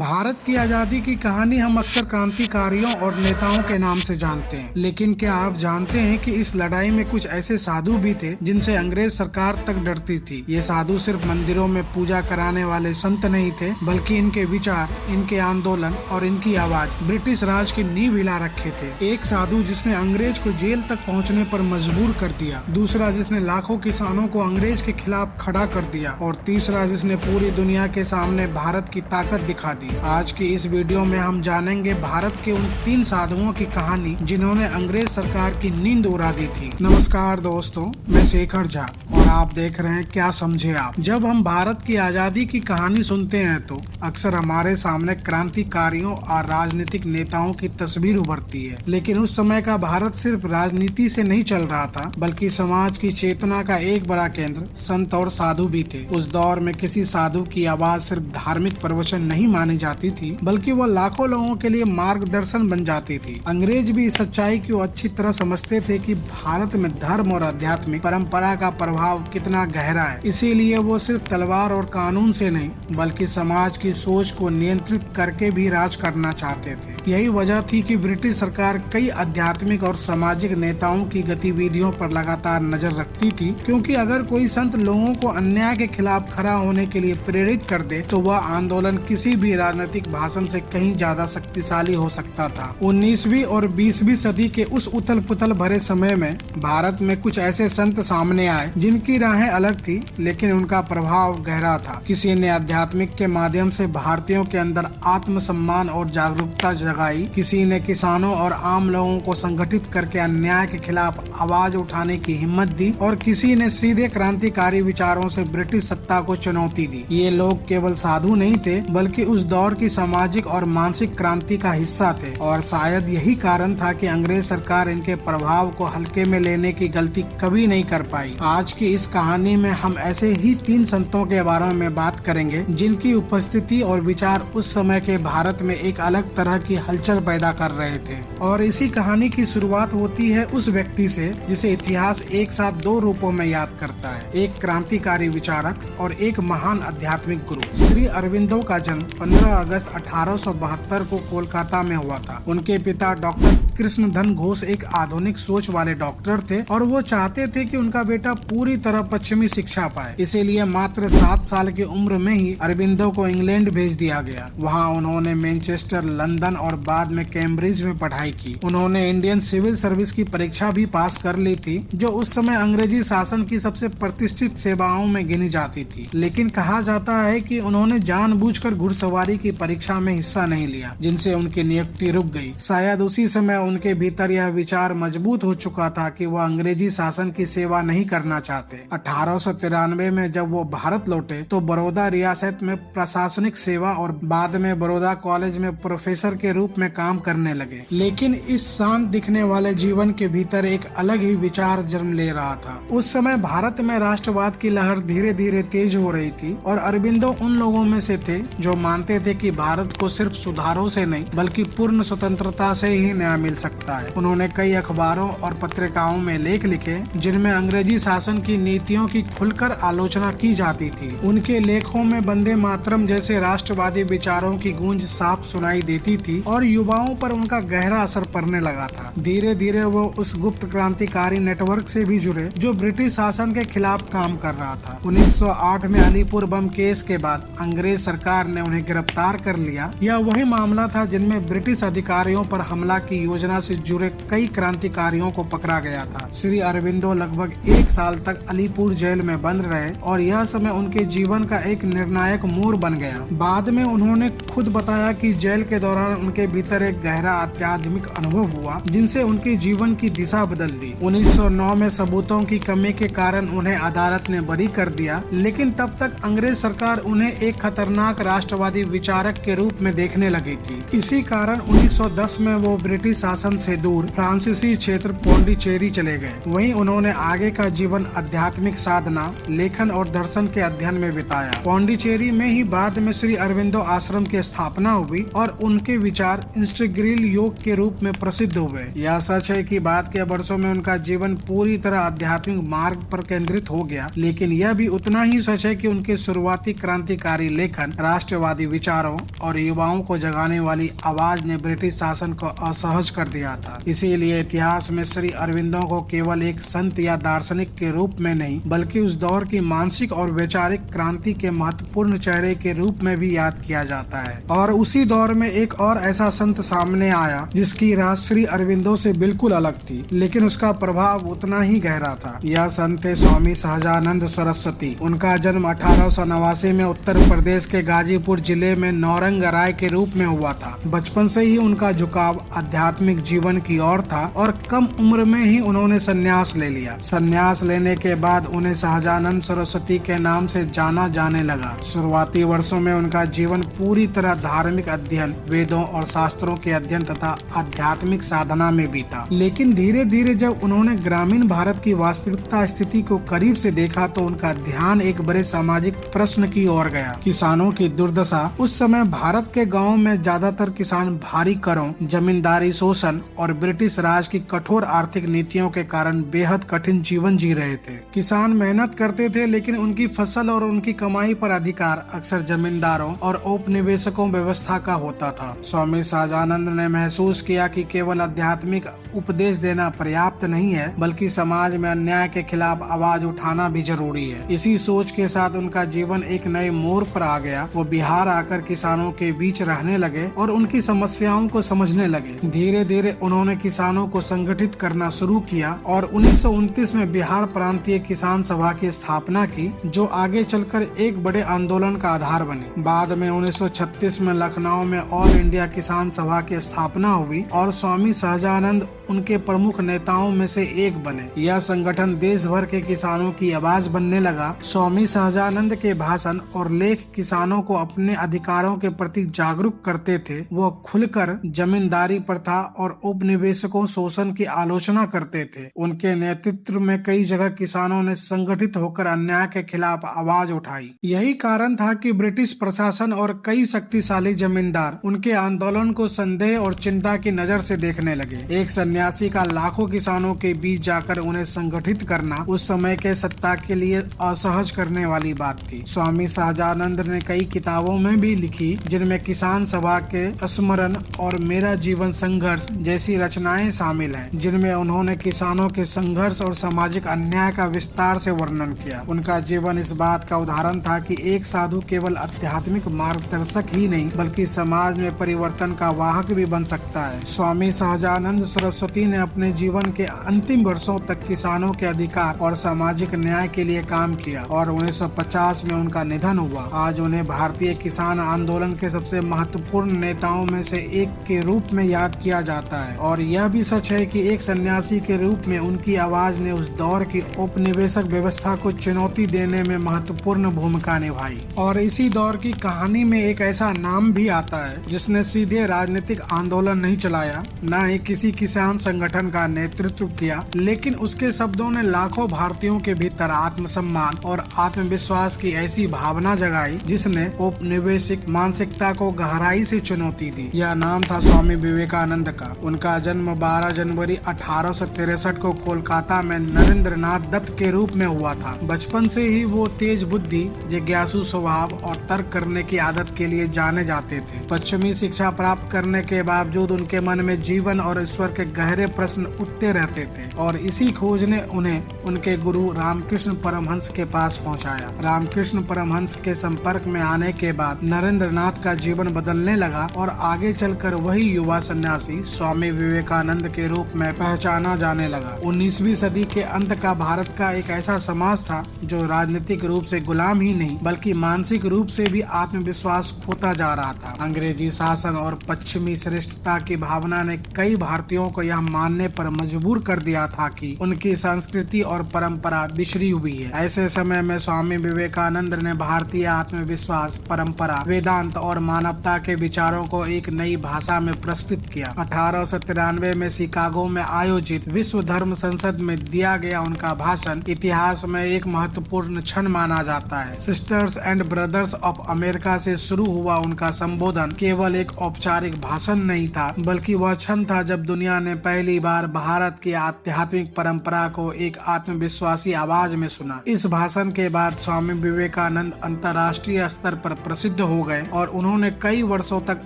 भारत की आजादी की कहानी हम अक्सर क्रांतिकारियों और नेताओं के नाम से जानते हैं, लेकिन क्या आप जानते हैं कि इस लड़ाई में कुछ ऐसे साधु भी थे जिनसे अंग्रेज सरकार तक डरती थी। ये साधु सिर्फ मंदिरों में पूजा कराने वाले संत नहीं थे, बल्कि इनके विचार, इनके आंदोलन और इनकी आवाज ब्रिटिश राज की नींव हिला रखे थे। एक साधु जिसने अंग्रेज को जेल तक पहुँचने पर मजबूर कर दिया, दूसरा जिसने लाखों किसानों को अंग्रेज के खिलाफ खड़ा कर दिया और तीसरा जिसने पूरी दुनिया के सामने भारत की ताकत दिखा दी। आज की इस वीडियो में हम जानेंगे भारत के उन 3 साधुओं की कहानी जिन्होंने अंग्रेज सरकार की नींद उड़ा दी थी। नमस्कार दोस्तों, मैं शेखर झा और आप देख रहे हैं क्या समझे आप। जब हम भारत की आजादी की कहानी सुनते हैं तो अक्सर हमारे सामने क्रांतिकारियों और राजनीतिक नेताओं की तस्वीर उभरती है, लेकिन उस समय का भारत सिर्फ राजनीति से नहीं चल रहा था, बल्कि समाज की चेतना का एक बड़ा केंद्र संत और साधु भी थे। उस दौर में किसी साधु की आवाज सिर्फ धार्मिक प्रवचन नहीं मानी जाती थी, बल्कि वो लाखों लोगों के लिए मार्गदर्शन बन जाती थी। अंग्रेज भी इस सच्चाई को अच्छी तरह समझते थे कि भारत में धर्म और आध्यात्मिक परंपरा का प्रभाव कितना गहरा है। इसीलिए वो सिर्फ तलवार और कानून से नहीं, बल्कि समाज की सोच को नियंत्रित करके भी राज करना चाहते थे। यही वजह थी कि ब्रिटिश सरकार कई आध्यात्मिक और सामाजिक नेताओं की गतिविधियों पर लगातार नजर रखती थी, क्योंकि अगर कोई संत लोगों को अन्याय के खिलाफ खड़ा होने के लिए प्रेरित कर दे तो वह आंदोलन किसी भी राजनीतिक भाषण से कहीं ज्यादा शक्तिशाली हो सकता था। 19वीं और 20वीं सदी के उस उथल पुथल भरे समय में भारत में कुछ ऐसे संत सामने आए जिनकी राहें अलग थी, लेकिन उनका प्रभाव गहरा था। किसी ने आध्यात्मिक के माध्यम से भारतीयों के अंदर आत्मसम्मान और जागरूकता जगाई, किसी ने किसानों और आम लोगों को संगठित करके अन्याय के खिलाफ आवाज उठाने की हिम्मत दी और किसी ने सीधे क्रांतिकारी विचारों से ब्रिटिश सत्ता को चुनौती दी। ये लोग केवल साधु नहीं थे, बल्कि उस दौर की सामाजिक और मानसिक क्रांति का हिस्सा थे, और शायद यही कारण था कि अंग्रेज सरकार इनके प्रभाव को हल्के में लेने की गलती कभी नहीं कर पाई। आज की इस कहानी में हम ऐसे ही 3 संतों के बारे में बात करेंगे जिनकी उपस्थिति और विचार उस समय के भारत में एक अलग तरह की हलचल पैदा कर रहे थे। और इसी कहानी की शुरुआत होती है उस व्यक्ति से जिसे इतिहास एक साथ 2 रूपों में याद करता है, एक क्रांतिकारी विचारक और एक महान आध्यात्मिक गुरु। श्री अरविंदो का जन्म 15 अगस्त 1872 को कोलकाता में हुआ था। उनके पिता डॉक्टर कृष्णधन घोष एक आधुनिक सोच वाले डॉक्टर थे और वो चाहते थे कि उनका बेटा पूरी तरह पश्चिमी शिक्षा पाए। इसीलिए मात्र 7 साल की उम्र में ही अरविंदो को इंग्लैंड भेज दिया गया। वहाँ उन्होंने मैनचेस्टर, लंदन और बाद में कैम्ब्रिज में पढ़ाई की। उन्होंने इंडियन सिविल सर्विस की परीक्षा भी पास कर ली थी, जो उस समय अंग्रेजी शासन की सबसे प्रतिष्ठित सेवाओं में गिनी जाती थी। लेकिन कहा जाता है कि उन्होंने जानबूझकर घुड़सवारी की परीक्षा में हिस्सा नहीं लिया, जिनसे उनकी नियुक्ति रुक गई। शायद उसी समय उनके भीतर यह विचार मजबूत हो चुका था कि वह अंग्रेजी शासन की सेवा नहीं करना चाहते। 1893 में जब वो भारत लौटे तो बड़ौदा रियासत में प्रशासनिक सेवा और बाद में बड़ौदा कॉलेज में प्रोफेसर के रूप में काम करने लगे। लेकिन इस शांत दिखने वाले जीवन के भीतर एक अलग ही विचार जन्म ले रहा था। उस समय भारत में राष्ट्रवाद की लहर धीरे धीरे तेज हो रही थी और अरविंदो उन लोगों में से थे जो मानते थे कि भारत को सिर्फ सुधारों से नहीं, बल्कि पूर्ण स्वतंत्रता से ही न्याय मिल सकता है। उन्होंने कई अखबारों और पत्रिकाओं में लेख लिखे जिनमें अंग्रेजी शासन की नीतियों की खुलकर आलोचना की जाती थी। उनके लेखों में वंदे मातरम जैसे राष्ट्रवादी विचारों की गूंज साफ सुनाई देती थी और युवाओं पर उनका गहरा असर पड़ने लगा था। धीरे धीरे वो उस गुप्त क्रांतिकारी नेटवर्क से भी जुड़े जो ब्रिटिश शासन के खिलाफ काम कर रहा था। 1908 में अलीपुर बम केस के बाद अंग्रेज सरकार ने उन्हें गिरफ्तार कर लिया। यह वही मामला था जिनमें ब्रिटिश अधिकारियों पर हमला की योजना से जुड़े कई क्रांतिकारियों को पकड़ा गया था। श्री अरविंदो लगभग 1 साल तक अलीपुर जेल में बंद रहे और यह समय उनके जीवन का एक निर्णायक मोड़ बन गया। बाद में उन्होंने खुद बताया कि जेल के दौरान उनके भीतर एक गहरा आध्यात्मिक अनुभव हुआ जिनसे उनके जीवन की दिशा बदल दी। 1909 में सबूतों की कमी के कारण उन्हें अदालत ने बरी कर दिया, लेकिन तब तक अंग्रेज सरकार उन्हें एक खतरनाक राष्ट्रवादी विचारक के रूप में देखने लगी थी। इसी कारण 1910 में वो ब्रिटिश शासन से दूर फ्रांसीसी क्षेत्र पौंडीचेरी चले गए। वहीं उन्होंने आगे का जीवन आध्यात्मिक साधना, लेखन और दर्शन के अध्ययन में बिताया। पौंडीचेरी में ही बाद में श्री अरविंदो आश्रम की स्थापना हुई और उनके विचार इंस्टीग्रिल योग के रूप में प्रसिद्ध हुए। यह सच है कि बाद के वर्षों में उनका जीवन पूरी तरह आध्यात्मिक मार्ग पर केंद्रित हो गया, लेकिन यह भी उतना ही सच है कि उनके शुरुआती क्रांतिकारी लेखन, राष्ट्रवादी विचार विचारों और युवाओं को जगाने वाली आवाज ने ब्रिटिश शासन को असहज कर दिया था। इसीलिए इतिहास में श्री अरविंदो को केवल एक संत या दार्शनिक के रूप में नहीं, बल्कि उस दौर की मानसिक और वैचारिक क्रांति के महत्वपूर्ण चेहरे के रूप में भी याद किया जाता है। और उसी दौर में एक और ऐसा संत सामने आया जिसकी राह श्री अरविंदो से बिल्कुल अलग थी, लेकिन उसका प्रभाव उतना ही गहरा था। यह संत थे स्वामी सहजानंद सरस्वती। उनका जन्म 1889 में उत्तर प्रदेश के गाजीपुर जिले में नौरंग राय के रूप में हुआ था। बचपन से ही उनका झुकाव आध्यात्मिक जीवन की ओर था और कम उम्र में ही उन्होंने संन्यास ले लिया। संन्यास लेने के बाद उन्हें सहजानंद सरस्वती के नाम से जाना जाने लगा। शुरुआती वर्षों में उनका जीवन पूरी तरह धार्मिक अध्ययन, वेदों और शास्त्रों के अध्ययन तथा आध्यात्मिक साधना में बीता। लेकिन धीरे धीरे जब उन्होंने ग्रामीण भारत की वास्तविकता स्थिति को करीब से देखा तो उनका ध्यान एक बड़े सामाजिक प्रश्न की ओर गया। किसानों की दुर्दशा। उस समय भारत के गाँव में ज्यादातर किसान भारी करों, जमींदारी शोषण और ब्रिटिश राज की कठोर आर्थिक नीतियों के कारण बेहद कठिन जीवन जी रहे थे। किसान मेहनत करते थे, लेकिन उनकी फसल और उनकी कमाई पर अधिकार अक्सर जमींदारों और औपनिवेशकों व्यवस्था का होता था। स्वामी सहजानंद ने महसूस किया कि केवल आध्यात्मिक उपदेश देना पर्याप्त नहीं है, बल्कि समाज में अन्याय के खिलाफ आवाज उठाना भी जरूरी है। इसी सोच के साथ उनका जीवन एक नए मोड़ पर आ गया। वो बिहार आकर किसानों के बीच रहने लगे और उनकी समस्याओं को समझने लगे। धीरे धीरे उन्होंने किसानों को संगठित करना शुरू किया और 1929 में बिहार प्रांतीय किसान सभा की स्थापना की, जो आगे चलकर एक बड़े आंदोलन का आधार बनी। बाद में 1936 में लखनऊ में ऑल इंडिया किसान सभा की स्थापना हुई और स्वामी सहजानंद उनके प्रमुख नेताओं में से एक बने। यह संगठन देश भर के किसानों की आवाज बनने लगा। स्वामी सहजानंद के भाषण और लेख किसानों को अपने अधिकारों के प्रति जागरूक करते थे। वो खुलकर जमींदारी प्रथा और उपनिवेशकों शोषण की आलोचना करते थे। उनके नेतृत्व में कई जगह किसानों ने संगठित होकर अन्याय के खिलाफ आवाज उठाई। यही कारण था कि ब्रिटिश प्रशासन और कई शक्तिशाली जमींदार उनके आंदोलन को संदेह और चिंता की नजर से देखने लगे। एक सन्यासी का लाखों किसानों के बीच जाकर उन्हें संगठित करना उस समय के सत्ता के लिए असहज करने वाली बात थी। स्वामी सहजानंद ने कई किताबों में भी लिखी, जिनमें किसान सभा के स्मरण और मेरा जीवन संघर्ष जैसी रचनाएं शामिल हैं, जिनमें उन्होंने किसानों के संघर्ष और सामाजिक अन्याय का विस्तार से वर्णन किया। उनका जीवन इस बात का उदाहरण था कि एक साधु केवल आध्यात्मिक मार्गदर्शक ही नहीं, बल्कि समाज में परिवर्तन का वाहक भी बन सकता है। स्वामी सहजानंद सरस्वती ने अपने जीवन के अंतिम वर्षों तक किसानों के अधिकार और सामाजिक न्याय के लिए काम किया और 1950 में उनका निधन हुआ। आज उन्हें भारतीय किसान आंदोलन के सबसे महत्वपूर्ण नेताओं में से एक के रूप में याद किया जाता है। और यह भी सच है कि एक सन्यासी के रूप में उनकी आवाज ने उस दौर की औपनिवेशिक व्यवस्था को चुनौती देने में महत्वपूर्ण भूमिका निभाई। और इसी दौर की कहानी में एक ऐसा नाम भी आता है जिसने सीधे राजनीतिक आंदोलन नहीं चलाया, न ही किसी किसान संगठन का नेतृत्व किया, लेकिन उसके शब्दों ने लाखों भारतीयों के भीतर आत्मसम्मान और आत्मविश्वास की ऐसी भावना जगाई जिसने औपनिवेशिक मानसिकता को गहराई से चुनौती दी। यह नाम था स्वामी विवेकानंद का। उनका जन्म 12 जनवरी 1863 को कोलकाता में नरेंद्रनाथ दत्त के रूप में हुआ था। बचपन से ही वो तेज बुद्धि, जिज्ञासु स्वभाव और तर्क करने की आदत के लिए जाने जाते थे। पश्चिमी शिक्षा प्राप्त करने के बावजूद उनके मन में जीवन और ईश्वर के गहरे प्रश्न उठते रहते थे और इसी खोज ने उन्हें उनके गुरु रामकृष्ण परमहंस के पास पहुंचाया। रामकृष्ण परमहंस के संपर्क में आने के बाद नरेंद्रनाथ का जीवन बदलने लगा और आगे चलकर वही युवा सन्यासी स्वामी विवेकानंद के रूप में पहचाना जाने लगा। 19वीं सदी के अंत का भारत का एक ऐसा समाज था जो राजनीतिक रूप से गुलाम ही नहीं बल्कि मानसिक रूप से भी आत्मविश्वास खोता जा रहा था। अंग्रेजी शासन और पश्चिमी श्रेष्ठता की भावना ने कई भारतीयों को यह मानने पर मजबूर कर दिया था कि उनकी संस्कृति और परंपरा बिछड़ी हुई है। ऐसे समय में स्वामी विवेकानंद ने भारतीय आत्मविश्वास, परंपरा, वेदांत और मानवता के विचारों को एक नई भाषा में प्रस्तुत किया। 1893 में शिकागो में आयोजित विश्व धर्म संसद में दिया गया उनका भाषण इतिहास में एक महत्वपूर्ण क्षण माना जाता है। Sisters and brothers of America से शुरू हुआ उनका संबोधन केवल एक औपचारिक भाषण नहीं था, बल्कि वह क्षण था जब दुनिया ने पहली बार भारत की आध्यात्मिक परंपरा को एक आत्मविश्वासी आवाज में सुना। इस भाषण के बाद स्वामी विवेकानंद अंतर्राष्ट्रीय स्तर पर प्रसिद्ध हो हो गए और उन्होंने कई वर्षों तक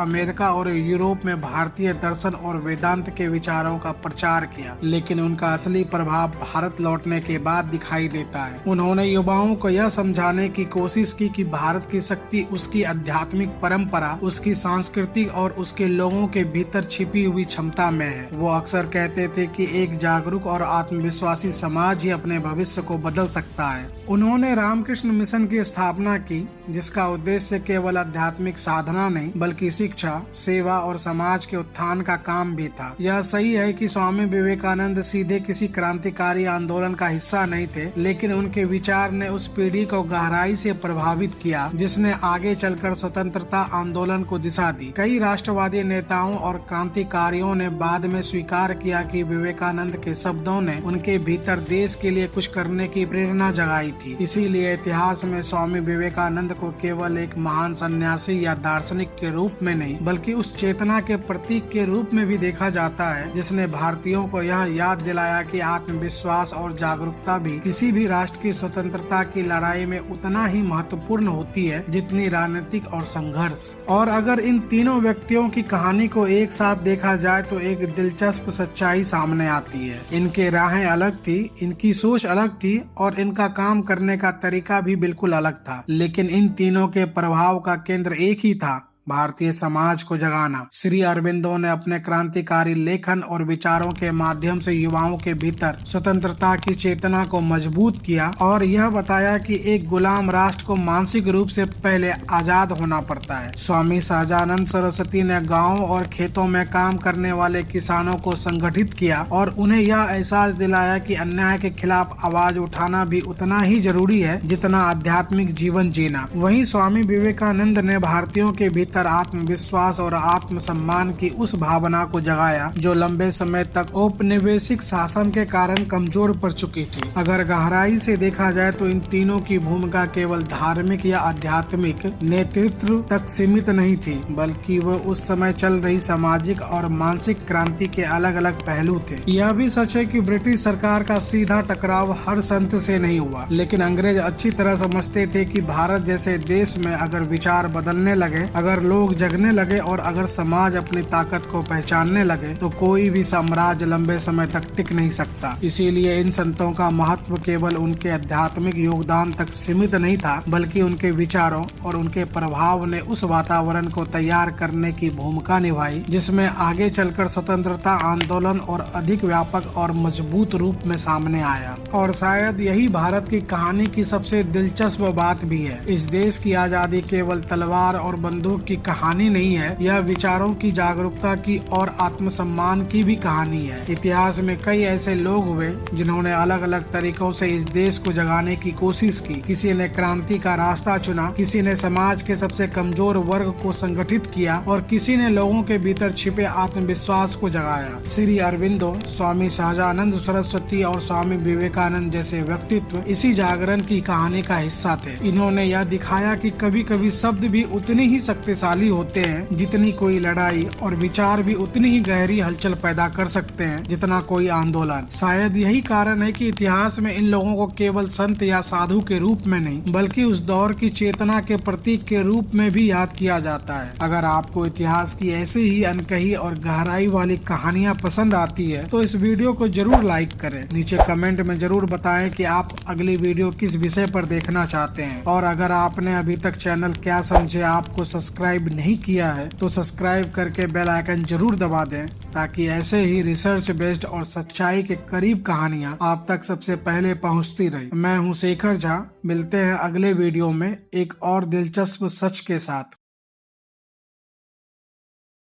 अमेरिका और यूरोप में भारतीय दर्शन और वेदांत के विचारों का प्रचार किया, लेकिन उनका असली प्रभाव भारत लौटने के बाद दिखाई देता है। उन्होंने युवाओं को यह समझाने की कोशिश की कि भारत की शक्ति उसकी आध्यात्मिक परंपरा, उसकी संस्कृति और उसके लोगों के भीतर छिपी हुई क्षमता में है। वो अक्सर कहते थे कि एक जागरूक और आत्मविश्वासी समाज ही अपने भविष्य को बदल सकता है। उन्होंने रामकृष्ण मिशन की स्थापना की, जिसका उद्देश्य केवल आध्यात्मिक साधना नहीं बल्कि शिक्षा, सेवा और समाज के उत्थान का काम भी था। यह सही है कि स्वामी विवेकानंद सीधे किसी क्रांतिकारी आंदोलन का हिस्सा नहीं थे, लेकिन उनके विचार ने उस पीढ़ी को गहराई से प्रभावित किया जिसने आगे चलकर स्वतंत्रता आंदोलन को दिशा दी। कई राष्ट्रवादी नेताओं और क्रांतिकारियों ने बाद में स्वीकार किया कि विवेकानंद के शब्दों ने उनके भीतर देश के लिए कुछ करने की प्रेरणा जगाई थी। इसीलिए इतिहास में स्वामी विवेकानंद को केवल एक महान सन्यासी या दार्शनिक के रूप में नहीं बल्कि उस चेतना के प्रतीक के रूप में भी देखा जाता है जिसने भारतीयों को यह याद दिलाया कि आत्मविश्वास और जागरूकता भी किसी भी राष्ट्र की स्वतंत्रता की लड़ाई में उतना ही महत्वपूर्ण होती है जितनी राजनीतिक और संघर्ष। और अगर इन तीनों व्यक्तियों की कहानी को एक साथ देखा जाए तो एक दिलचस्प सच्चाई सामने आती है। इनके राहें अलग थी, इनकी सोच अलग थी और इनका काम करने का तरीका भी बिल्कुल अलग था, लेकिन इन तीनों के प्रभाव का केंद्र एक ही था, भारतीय समाज को जगाना। श्री अरबिंदो ने अपने क्रांतिकारी लेखन और विचारों के माध्यम से युवाओं के भीतर स्वतंत्रता की चेतना को मजबूत किया और यह बताया कि एक गुलाम राष्ट्र को मानसिक रूप से पहले आजाद होना पड़ता है। स्वामी सहजानंद सरस्वती ने गांवों और खेतों में काम करने वाले किसानों को संगठित किया और उन्हें यह एहसास दिलाया कि अन्याय के खिलाफ आवाज उठाना भी उतना ही जरूरी है जितना आध्यात्मिक जीवन जीना। वहीं स्वामी विवेकानंद ने भारतीयों के भीतर आत्मविश्वास और आत्मसम्मान की उस भावना को जगाया जो लंबे समय तक औपनिवेशिक शासन के कारण कमजोर पड़ चुकी थी। अगर गहराई से देखा जाए तो इन तीनों की भूमिका केवल धार्मिक या आध्यात्मिक नेतृत्व तक सीमित नहीं थी, बल्कि वो उस समय चल रही सामाजिक और मानसिक क्रांति के अलग अलग पहलू थे। यह भी सच है कि ब्रिटिश सरकार का सीधा टकराव हर संत से नहीं हुआ, लेकिन अंग्रेज अच्छी तरह समझते थे कि भारत जैसे देश में अगर विचार बदलने लगे, अगर लोग जगने लगे और अगर समाज अपनी ताकत को पहचानने लगे तो कोई भी साम्राज्य लंबे समय तक टिक नहीं सकता। इसीलिए इन संतों का महत्व केवल उनके आध्यात्मिक योगदान तक सीमित नहीं था, बल्कि उनके विचारों और उनके प्रभाव ने उस वातावरण को तैयार करने की भूमिका निभाई जिसमें आगे चलकर स्वतंत्रता आंदोलन और अधिक व्यापक और मजबूत रूप में सामने आया। और शायद यही भारत की कहानी की सबसे दिलचस्प बात भी है। इस देश की आजादी केवल तलवार और बंदूक की कहानी नहीं है, यह विचारों की, जागरूकता की और आत्मसम्मान की भी कहानी है। इतिहास में कई ऐसे लोग हुए जिन्होंने अलग अलग तरीकों से इस देश को जगाने की कोशिश की। किसी ने क्रांति का रास्ता चुना, किसी ने समाज के सबसे कमजोर वर्ग को संगठित किया और किसी ने लोगों के भीतर छिपे आत्मविश्वास को जगाया। श्री अरबिंदो, स्वामी सहजानंद सरस्वती और स्वामी विवेकानंद जैसे व्यक्तित्व इसी जागरण की कहानी का हिस्सा थे। इन्होंने यह दिखाया कि कभी कभी शब्द भी उतने ही शक्तिशाली होते हैं जितनी कोई लड़ाई, और विचार भी उतनी ही गहरी हलचल पैदा कर सकते हैं जितना कोई आंदोलन। शायद यही कारण है कि इतिहास में इन लोगों को केवल संत या साधु के रूप में नहीं बल्कि उस दौर की चेतना के प्रतीक के रूप में भी याद किया जाता है। अगर आपको इतिहास की ऐसी ही अनकही और गहराई वाली कहानियाँ पसंद आती है तो इस वीडियो को जरूर लाइक करें। नीचे कमेंट में जरूर बताएं कि आप अगली वीडियो किस विषय पर देखना चाहते हैं। और अगर आपने अभी तक चैनल क्या समझे आपको सब्सक्राइब नहीं किया है तो सब्सक्राइब करके बेल आइकन जरूर दबा दें ताकि ऐसे ही रिसर्च बेस्ड और सच्चाई के करीब कहानियां आप तक सबसे पहले पहुंचती रही। मैं हूं शेखर झा, मिलते हैं अगले वीडियो में एक और दिलचस्प सच के साथ।